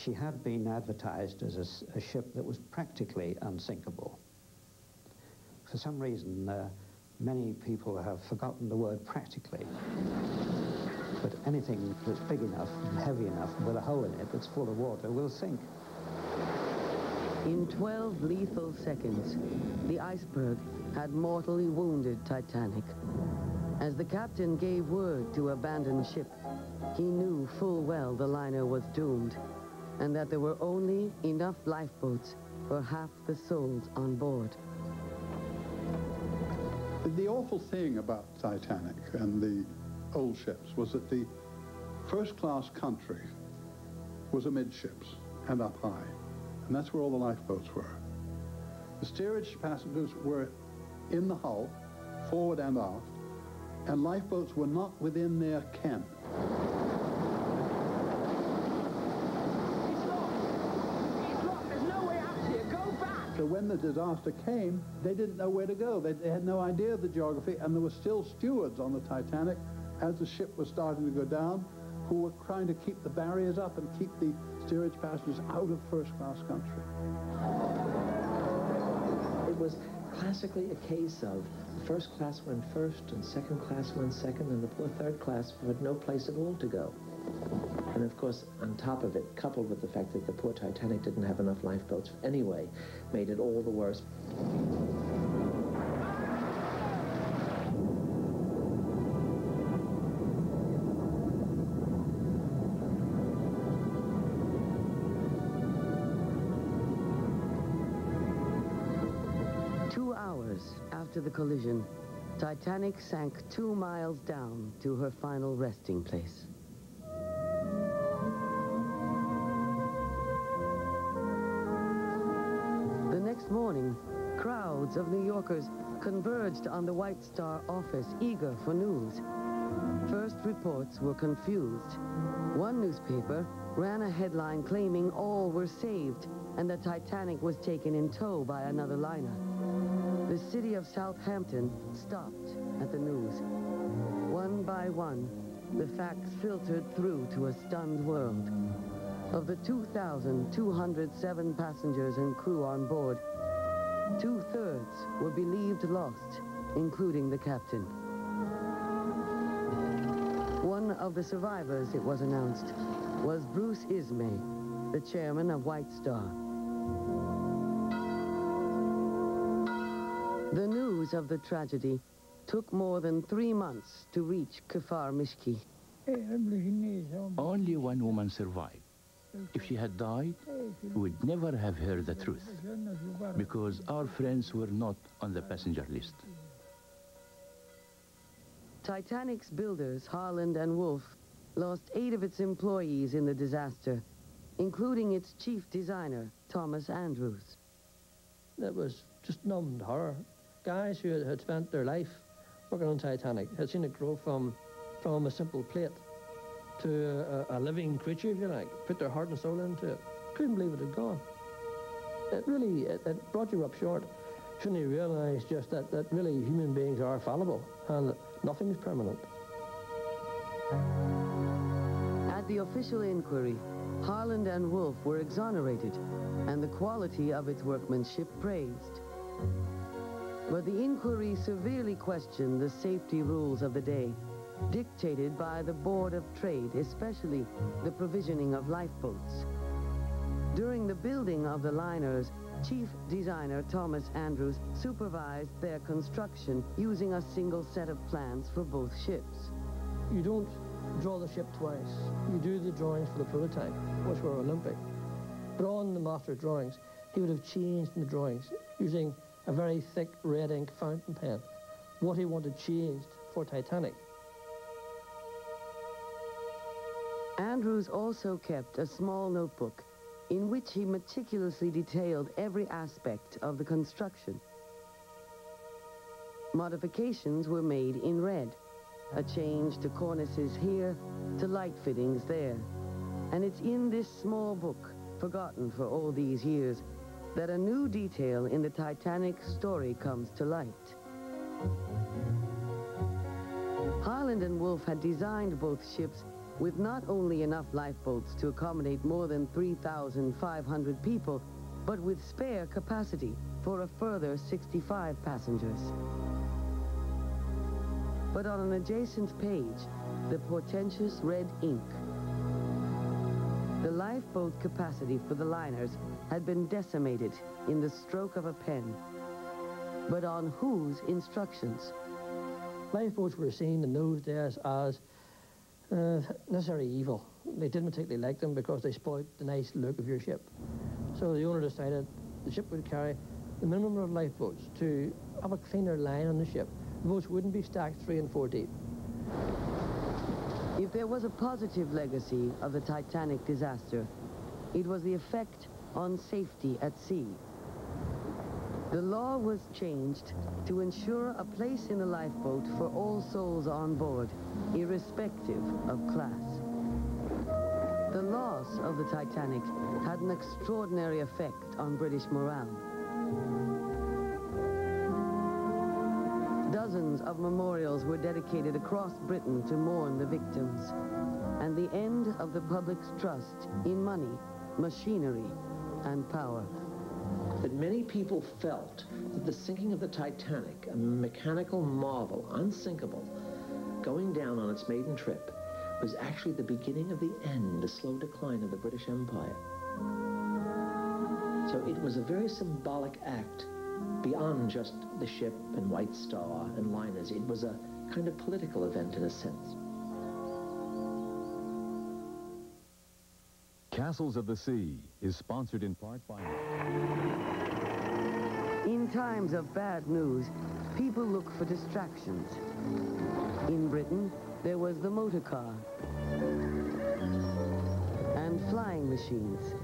she had been advertised as a ship that was practically unsinkable. For some reason, many people have forgotten the word practically. But anything that's big enough and heavy enough with a hole in it that's full of water will sink. In 12 lethal seconds, the iceberg had mortally wounded Titanic. As the captain gave word to abandon ship, he knew full well the liner was doomed, and that there were only enough lifeboats for half the souls on board. The awful thing about Titanic and the old ships was that the first-class country was amidships and up high, and that's where all the lifeboats were. The steerage passengers were in the hull, forward and aft, and lifeboats were not within their ken. So when the disaster came, they didn't know where to go. They had no idea of the geography, and there were still stewards on the Titanic as the ship was starting to go down who were trying to keep the barriers up and keep the steerage passengers out of first-class country. It was classically a case of first class went first and second class went second, and the poor third class had no place at all to go. And of course, on top of it, coupled with the fact that the poor Titanic didn't have enough lifeboats anyway, made it all the worse. After the collision, Titanic sank 2 miles down to her final resting place. The next morning, crowds of New Yorkers converged on the White Star office, eager for news. First reports were confused. One newspaper ran a headline claiming all were saved and the Titanic was taken in tow by another liner. The city of Southampton stopped at the news. One by one, the facts filtered through to a stunned world. Of the 2,207 passengers and crew on board, 2/3 were believed lost, including the captain. One of the survivors, it was announced, was Bruce Ismay, the chairman of White Star. The news of the tragedy took more than 3 months to reach Kfar Mishki. Only one woman survived. If she had died, we would never have heard the truth, because our friends were not on the passenger list. Titanic's builders, Harland and Wolff, lost 8 of its employees in the disaster, including its chief designer, Thomas Andrews. It was just numbed horror. Guys who had spent their life working on Titanic had seen it grow from a simple plate to a living creature, if you like, put their heart and soul into it. Couldn't believe it had gone. It really, it brought you up short. Shouldn't you realise just that really human beings are fallible and that nothing is permanent. At the official inquiry, Harland and Wolff were exonerated and the quality of its workmanship praised. But the inquiry severely questioned the safety rules of the day, dictated by the Board of Trade, especially the provisioning of lifeboats. During the building of the liners, Chief Designer Thomas Andrews supervised their construction using a single set of plans for both ships. You don't draw the ship twice. You do the drawings for the prototype, which were Olympic. But on the master drawings, he would have changed in the drawings using a very thick red ink fountain pen what he wanted changed for Titanic. Andrews also kept a small notebook in which he meticulously detailed every aspect of the construction. Modifications were made in red, a change to cornices here, to light fittings there. And it's in this small book, forgotten for all these years, that a new detail in the Titanic story comes to light. Harland and Wolff had designed both ships with not only enough lifeboats to accommodate more than 3,500 people, but with spare capacity for a further 65 passengers. But on an adjacent page, the portentous red ink. The lifeboat capacity for the liners had been decimated in the stroke of a pen. But on whose instructions? Lifeboats were seen in those days as necessary evil. They didn't particularly like them because they spoiled the nice look of your ship. So the owner decided the ship would carry the minimum of lifeboats to have a cleaner line on the ship. The boats wouldn't be stacked 3 and 4 deep. If there was a positive legacy of the Titanic disaster, it was the effect on safety at sea. The law was changed to ensure a place in the lifeboat for all souls on board, irrespective of class. The loss of the Titanic had an extraordinary effect on British morale. Dozens of memorials were dedicated across Britain to mourn the victims, and the end of the public's trust in money, machinery, and power. But many people felt that the sinking of the Titanic, a mechanical marvel, unsinkable, going down on its maiden trip, was actually the beginning of the end, the slow decline of the British Empire. So it was a very symbolic act beyond just the ship and White Star and liners. It was a kind of political event in a sense. Castles of the Sea is sponsored in part by... In times of bad news, people look for distractions. In Britain, there was the motor car and flying machines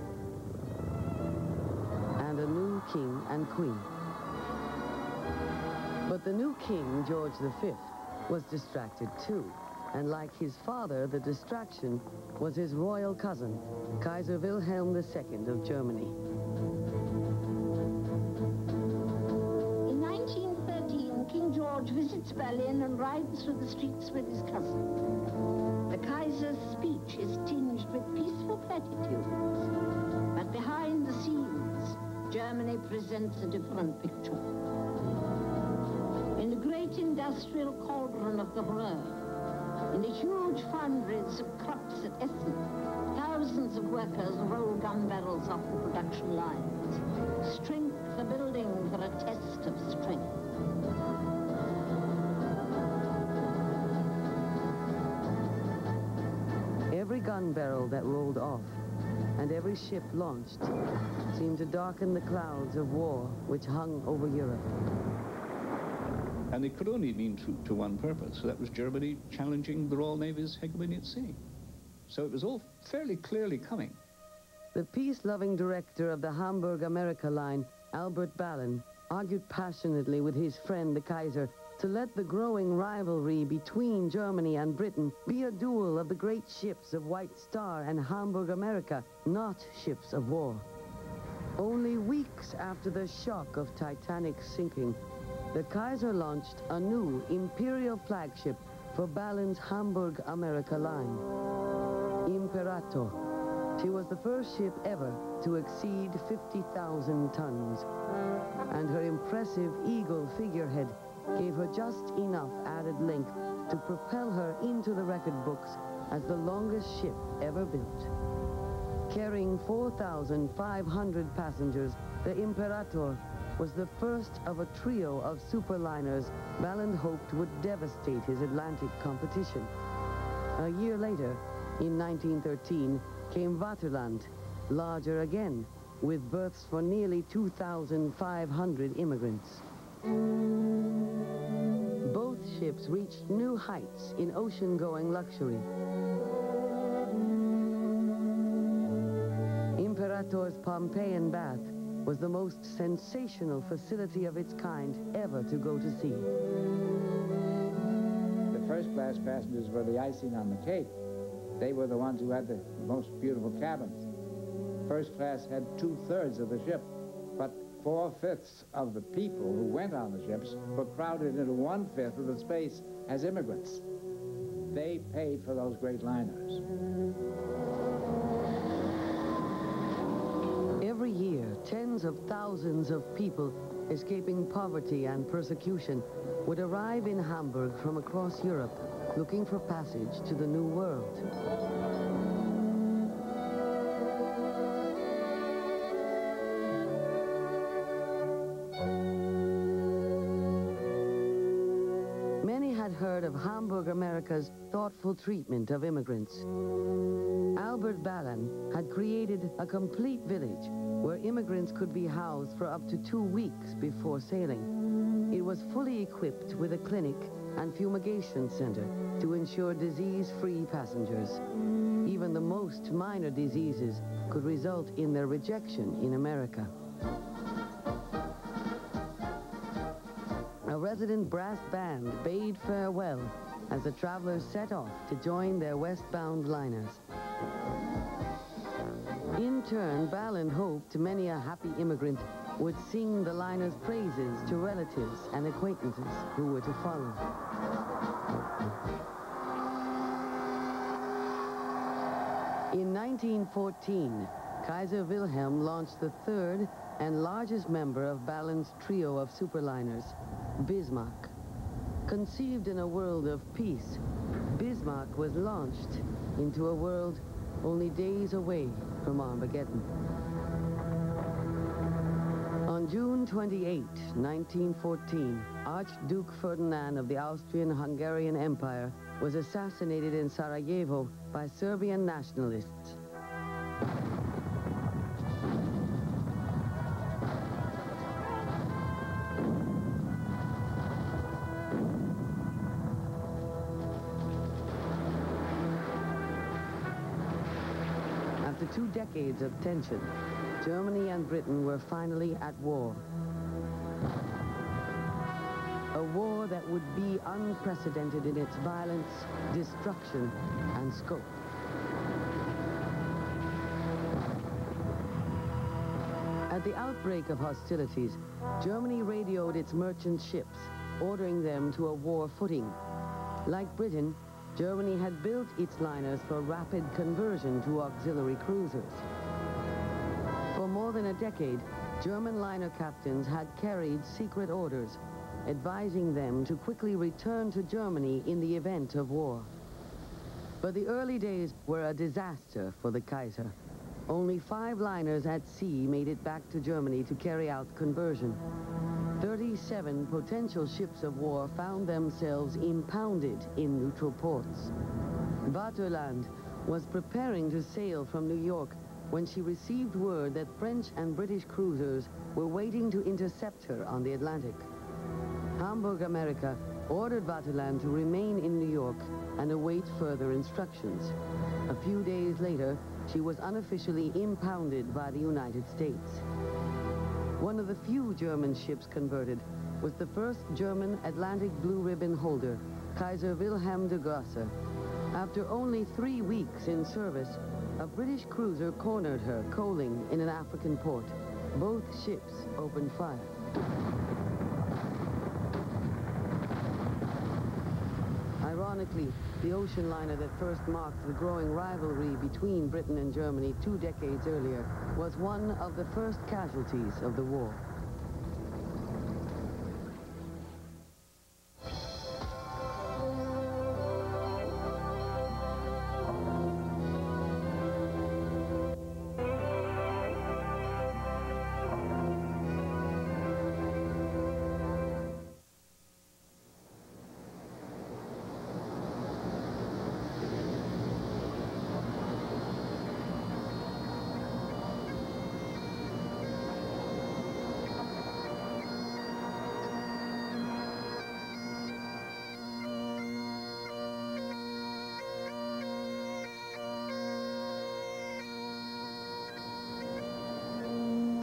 and a new king and queen. But the new king, George V, was distracted too. And like his father, the distraction was his royal cousin, Kaiser Wilhelm II of Germany. In 1913, King George visits Berlin and rides through the streets with his cousin. The Kaiser's speech is tinged with peaceful platitudes, but behind the scenes, Germany presents a different picture. In the great industrial cauldron of the Ruhr, in the huge foundries of Krups at Essen, thousands of workers roll gun barrels off the production lines. Strength the building for a test of strength. Every gun barrel that rolled off and every ship launched seemed to darken the clouds of war which hung over Europe. And it could only mean to one purpose. So that was Germany challenging the Royal Navy's hegemony at sea. So it was all fairly clearly coming. The peace-loving director of the Hamburg America line, Albert Ballin, argued passionately with his friend the Kaiser to let the growing rivalry between Germany and Britain be a duel of the great ships of White Star and Hamburg America, not ships of war. Only weeks after the shock of Titanic's sinking, the Kaiser launched a new imperial flagship for Ballin's Hamburg America line, Imperator. She was the first ship ever to exceed 50,000 tons, and her impressive eagle figurehead gave her just enough added length to propel her into the record books as the longest ship ever built. Carrying 4,500 passengers, the Imperator was the first of a trio of superliners Ballin hoped would devastate his Atlantic competition. A year later, in 1913, came Vaterland, larger again, with berths for nearly 2,500 immigrants. Both ships reached new heights in ocean-going luxury. Imperator's Pompeian bath was the most sensational facility of its kind ever to go to sea. The first-class passengers were the icing on the cake. They were the ones who had the most beautiful cabins. First class had 2/3 of the ship, but 4/5 of the people who went on the ships were crowded into 1/5 of the space as immigrants. They paid for those great liners. Every year, tens of thousands of people escaping poverty and persecution would arrive in Hamburg from across Europe looking for passage to the New World. Many had heard of Hamburg America's thoughtful treatment of immigrants. Albert Ballan had created a complete village where immigrants could be housed for up to 2 weeks before sailing. It was fully equipped with a clinic and fumigation center to ensure disease-free passengers. Even the most minor diseases could result in their rejection in America. A resident brass band bade farewell as the travelers set off to join their westbound liners. In turn, Ballan hoped many a happy immigrant would sing the liner's praises to relatives and acquaintances who were to follow. In 1914, Kaiser Wilhelm launched the third and largest member of Ballan's trio of superliners, Bismarck. Conceived in a world of peace, Bismarck was launched into a world only days away from Armageddon. On June 28, 1914, Archduke Ferdinand of the Austrian-Hungarian Empire was assassinated in Sarajevo by Serbian nationalists. After 2 decades of tension, Germany and Britain were finally at war. A war that would be unprecedented in its violence, destruction, and scope. At the outbreak of hostilities, Germany radioed its merchant ships, ordering them to a war footing. Like Britain, Germany had built its liners for rapid conversion to auxiliary cruisers. For more than a decade, German liner captains had carried secret orders, advising them to quickly return to Germany in the event of war. But the early days were a disaster for the Kaiser. Only 5 liners at sea made it back to Germany to carry out conversion. 37 potential ships of war found themselves impounded in neutral ports. Vaterland was preparing to sail from New York when she received word that French and British cruisers were waiting to intercept her on the Atlantic. Hamburg America ordered Vaterland to remain in New York and await further instructions. A few days later, she was unofficially impounded by the United States. One of the few German ships converted was the first German Atlantic Blue Ribbon holder, Kaiser Wilhelm de Grasser. After only 3 weeks in service, a British cruiser cornered her coaling in an African port. Both ships opened fire. Ironically, the ocean liner that first marked the growing rivalry between Britain and Germany 2 decades earlier was one of the first casualties of the war.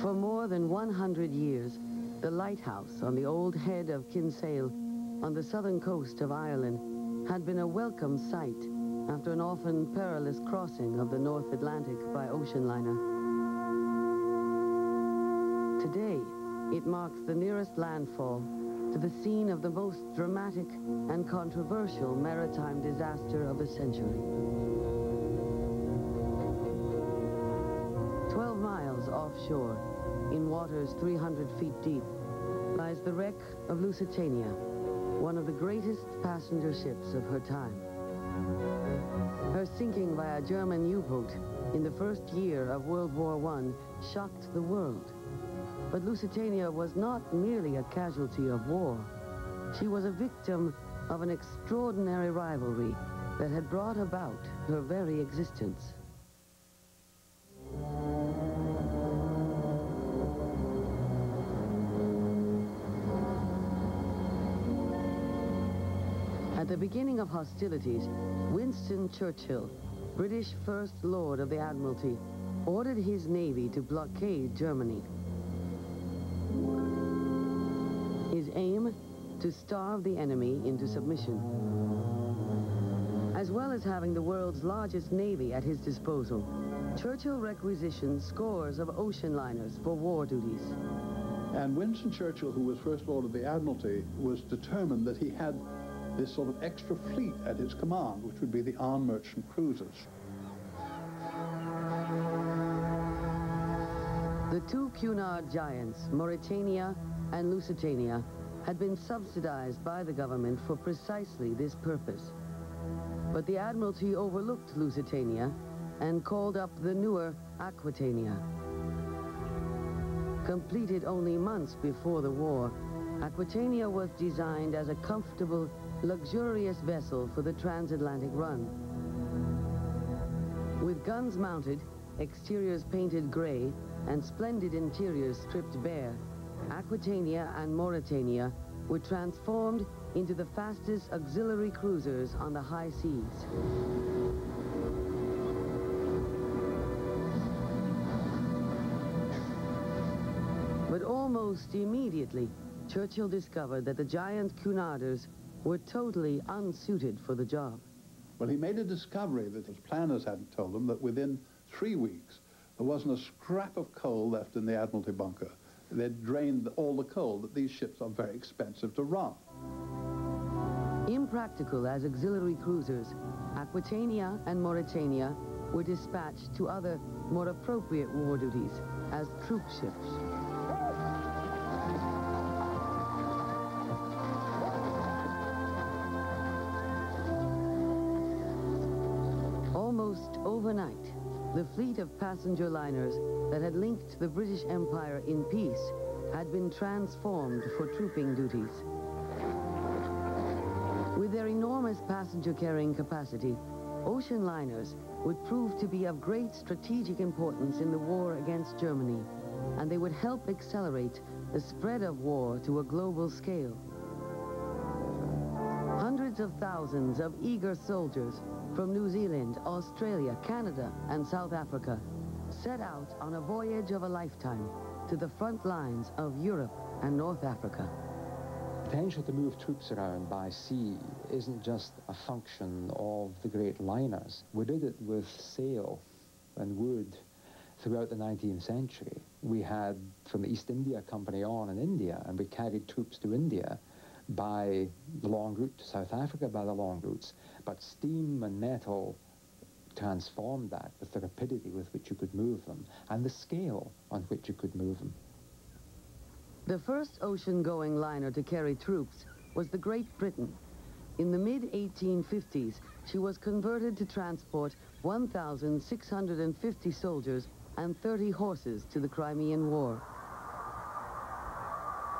For more than 100 years, the lighthouse on the old head of Kinsale on the southern coast of Ireland had been a welcome sight after an often perilous crossing of the North Atlantic by ocean liner. Today, it marks the nearest landfall to the scene of the most dramatic and controversial maritime disaster of the century. 12 miles offshore, in waters 300 feet deep, lies the wreck of Lusitania, one of the greatest passenger ships of her time. Her sinking by a German U-boat in the first year of World War I shocked the world. But Lusitania was not merely a casualty of war. She was a victim of an extraordinary rivalry that had brought about her very existence. At the beginning of hostilities, Winston Churchill, British First Lord of the Admiralty, ordered his navy to blockade Germany. His aim? To starve the enemy into submission. As well as having the world's largest navy at his disposal, Churchill requisitioned scores of ocean liners for war duties. And Winston Churchill, who was First Lord of the Admiralty, was determined that he had this sort of extra fleet at his command, which would be the armed merchant cruisers. The two Cunard giants, Mauretania and Lusitania, had been subsidized by the government for precisely this purpose. But the Admiralty overlooked Lusitania and called up the newer Aquitania. Completed only months before the war, Aquitania was designed as a comfortable, luxurious vessel for the transatlantic run. With guns mounted, exteriors painted gray, and splendid interiors stripped bare, Aquitania and Mauretania were transformed into the fastest auxiliary cruisers on the high seas. But almost immediately, Churchill discovered that the giant Cunarders were totally unsuited for the job. Well, he made a discovery that his planners hadn't told him, that within 3 weeks, there wasn't a scrap of coal left in the Admiralty bunker. They'd drained all the coal, that these ships are very expensive to run. Impractical as auxiliary cruisers, Aquitania and Mauretania were dispatched to other, more appropriate war duties as troop ships. Almost overnight, the fleet of passenger liners that had linked the British Empire in peace had been transformed for trooping duties. With their enormous passenger-carrying capacity, ocean liners would prove to be of great strategic importance in the war against Germany, and they would help accelerate the spread of war to a global scale. Hundreds of thousands of eager soldiers from New Zealand, Australia, Canada, and South Africa set out on a voyage of a lifetime to the front lines of Europe and North Africa. Potential to move troops around by sea isn't just a function of the great liners. We did it with sail and wood throughout the 19th century. We had from the East India Company on in India, and we carried troops to India by the long route, to South Africa by the long routes. But steam and metal transformed that with the rapidity with which you could move them and the scale on which you could move them. The first ocean-going liner to carry troops was the Great Britain. In the mid-1850s, she was converted to transport 1,650 soldiers and 30 horses to the Crimean War.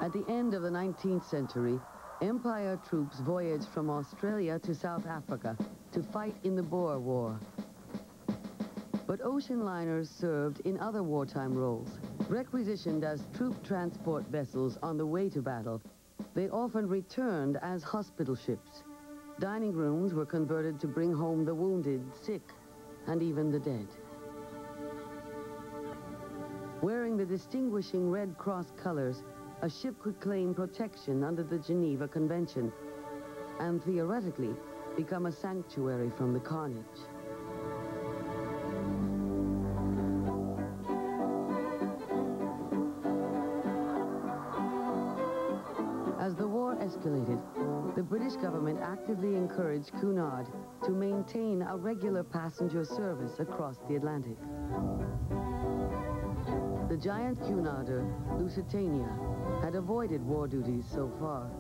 At the end of the 19th century, Empire troops voyaged from Australia to South Africa to fight in the Boer War. But ocean liners served in other wartime roles. Requisitioned as troop transport vessels on the way to battle, they often returned as hospital ships. Dining rooms were converted to bring home the wounded, sick, and even the dead. Wearing the distinguishing Red Cross colors, a ship could claim protection under the Geneva Convention and theoretically become a sanctuary from the carnage. As the war escalated, the British government actively encouraged Cunard to maintain a regular passenger service across the Atlantic. The giant Cunarder, Lusitania, had avoided war duties so far.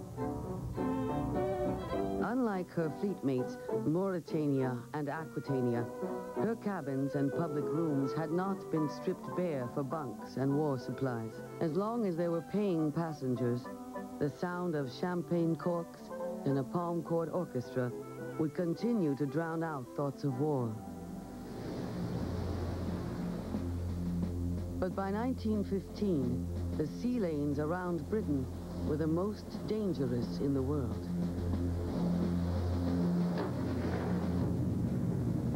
Unlike her fleet mates, Mauretania and Aquitania, her cabins and public rooms had not been stripped bare for bunks and war supplies. As long as they were paying passengers, the sound of champagne corks and a palm chord orchestra would continue to drown out thoughts of war. But by 1915, the sea lanes around Britain were the most dangerous in the world.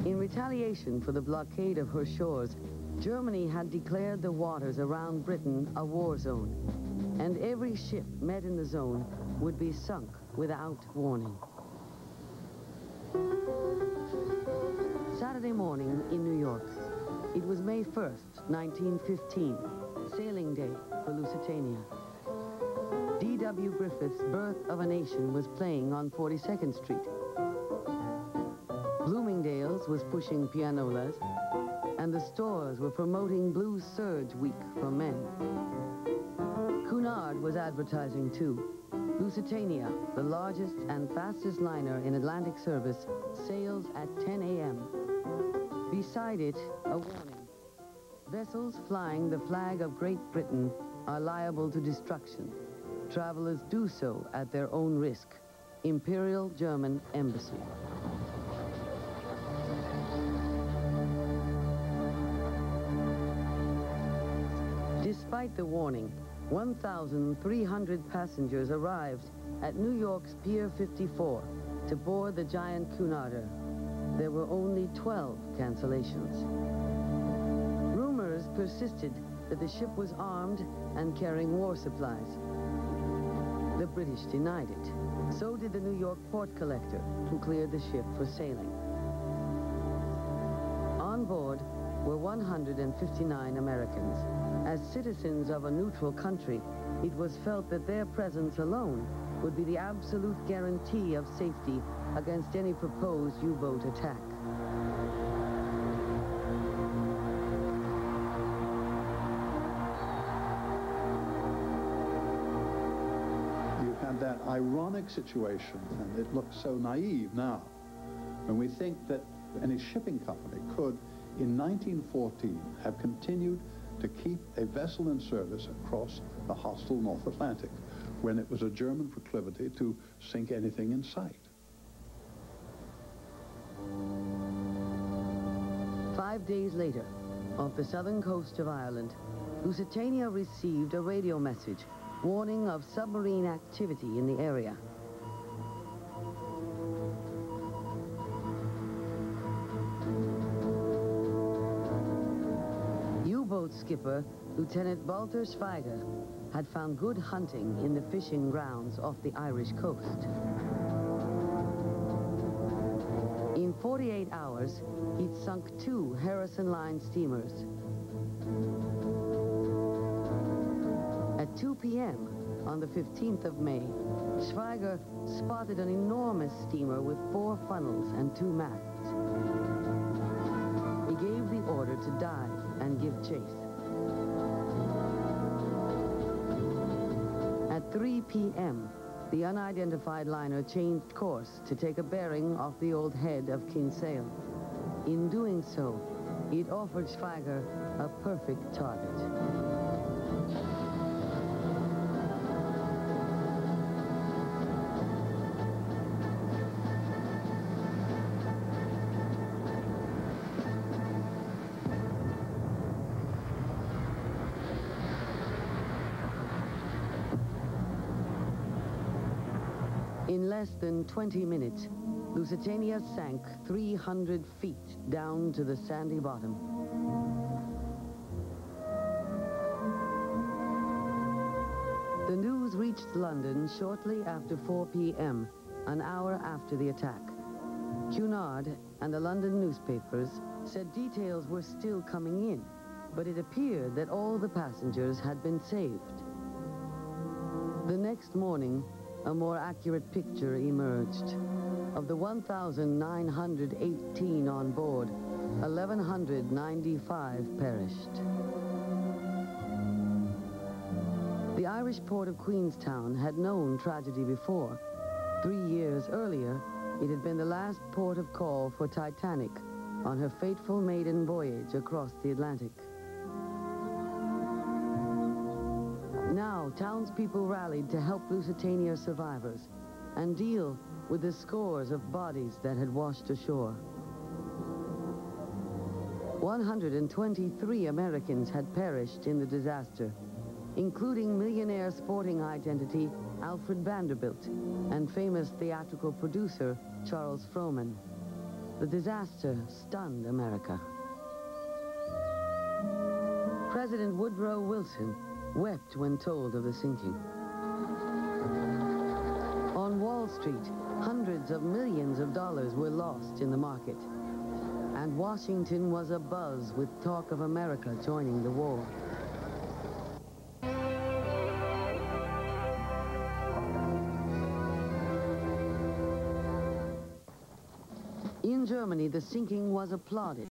In retaliation for the blockade of her shores, Germany had declared the waters around Britain a war zone, and every ship met in the zone would be sunk without warning. Saturday morning in New York. It was May 1st, 1915, sailing day for Lusitania. D.W. Griffith's Birth of a Nation was playing on 42nd Street. Bloomingdale's was pushing pianolas, and the stores were promoting Blue Serge Week for men. Cunard was advertising too. Lusitania, the largest and fastest liner in Atlantic service, sails at 10 a.m. Beside it, a warning. Vessels flying the flag of Great Britain are liable to destruction. Travelers do so at their own risk. Imperial German Embassy. Despite the warning, 1,300 passengers arrived at New York's Pier 54 to board the giant Cunarder. There were only 12 cancellations. Rumors persisted that the ship was armed and carrying war supplies. The British denied it. So did the New York port collector, who cleared the ship for sailing. On board were 159 Americans. As citizens of a neutral country, it was felt that their presence alone would be the absolute guarantee of safety against any proposed U-boat attack. You had that ironic situation, and it looks so naive now, when we think that any shipping company could, in 1914, have continued to keep a vessel in service across the hostile North Atlantic, when it was a German proclivity to sink anything in sight. 5 days later, off the southern coast of Ireland, Lusitania received a radio message warning of submarine activity in the area. U-boat skipper Lieutenant Walter Schweiger had found good hunting in the fishing grounds off the Irish coast. In 48 hours, he'd sunk 2 Harrison Line steamers. At 2 p.m. on the 15th of May, Schweiger spotted an enormous steamer with 4 funnels and 2 masts. He gave the order to dive and give chase. At 3 p.m., the unidentified liner changed course to take a bearing off the old head of Kinsale. In doing so, it offered Schweiger a perfect target. In less than 20 minutes, Lusitania sank 300 feet down to the sandy bottom. The news reached London shortly after 4 p.m., an hour after the attack. Cunard and the London newspapers said details were still coming in, but it appeared that all the passengers had been saved. The next morning, a more accurate picture emerged. Of the 1,918 on board, 1,195 perished. The Irish port of Queenstown had known tragedy before. 3 years earlier, it had been the last port of call for Titanic on her fateful maiden voyage across the Atlantic. Now, townspeople rallied to help Lusitania survivors and deal with the scores of bodies that had washed ashore. 123 Americans had perished in the disaster, including millionaire sporting identity Alfred Vanderbilt and famous theatrical producer Charles Frohman. The disaster stunned America. President Woodrow Wilson wept when told of the sinking. On Wall Street, hundreds of millions of dollars were lost in the market, and Washington was abuzz with talk of America joining the war. In Germany, the sinking was applauded.